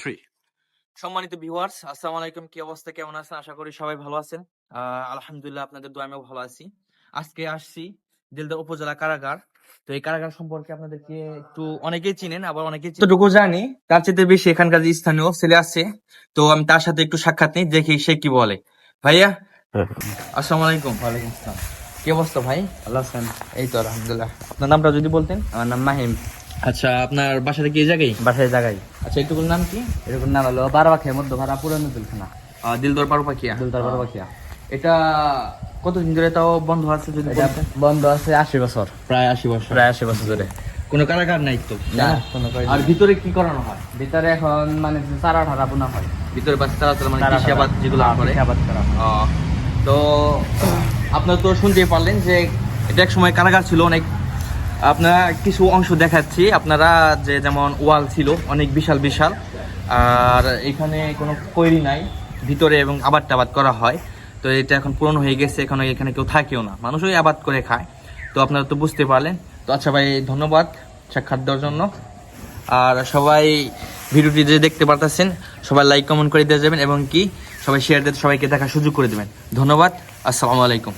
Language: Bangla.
3 সম্মানিত ভিউয়ার্স, আসসালামু আলাইকুম। কি অবস্থা, কেমন আছেন? আশা করি সবাই ভালো আছেন। আলহামদুলিল্লাহ, আপনাদের দোয়ায় আমিও ভালো আছি। আজকে আসছি দিলদার উপজেলা কারাগার। তো এই কারাগার সম্পর্কে আপনাদেরকে একটু অনেকেই চিনেন, আবার অনেকেই যতটুকু জানি তার চেয়ে বেশি এখানকার যে স্থানীয় ছেলে আছে, তো আমি তার সাথে একটু সাক্ষাৎ নিই, দেখি সে কি বলে। ভাইয়া, আসসালামু আলাইকুম। ওয়ালাইকুম আসসালাম। কি অবস্থা ভাই? ভালো আছেন? এই তো আলহামদুলিল্লাহ। আপনার নামটা যদি বলতেন। আমার নাম মাহিম। আচ্ছা, আপনার বাসাটা কি এই জায়গায়? বাসায় জায়গায় আচ্ছা, একটুকুর নাম কি? এরকম নাম হলো বারবাখিয়া মধ্যভাড়া পুরানো দিলখানা দিলদর পারুপাখিয়া। দিলদার বারবাখিয়া। এটা কতদিন ধরে তাও বন্ধ আছে যদি এটা বলতেন? বন্ধ আছে 80 বছর। প্রায় 80 বছর। প্রায় 80 বছর ধরে। কোনো কারাগার নাই তো? না, কোনো কয়দিন আর নেই। ভিতরে কি করানো হয়? ভিতরে এখন মানে চারা ঠারা বোনা হয়। ভিতরে বাস তারা মানে চারা কৃষি ঠারা। আবাদ যেগুলো হ্যাঁ, করে। কৃষি আবাদ করা হয়। তো আপনারা তো শুনতেই পারলেন যে এটা এক সময় কারাগার ছিল অনেক। আপনারা কিছু অংশ দেখাচ্ছি আপনারা, যে যেমন ওয়াল ছিল অনেক বিশাল বিশাল, আর এখানে কোনো কৈরি নাই ভিতরে, এবং আবাদ টাবাদ করা হয়। তো এটা এখন পুরনো হয়ে গেছে, এখন এখানে কেউ থাকেও না, মানুষই আবাদ করে খায়। তো আপনারা তো বুঝতে পারলেন। তো আচ্ছা ভাই, ধন্যবাদ সাক্ষাৎ দেওয়ার জন্য। আর সবাই ভিডিওটি যে দেখতে পারতেছেন, সবাই লাইক কমেন্ট করে দিয়ে যাবেন, এবং কি সবাই শেয়ার দিয়ে সবাইকে দেখার সুযোগ করে দেবেন। ধন্যবাদ, আসসালামু আলাইকুম।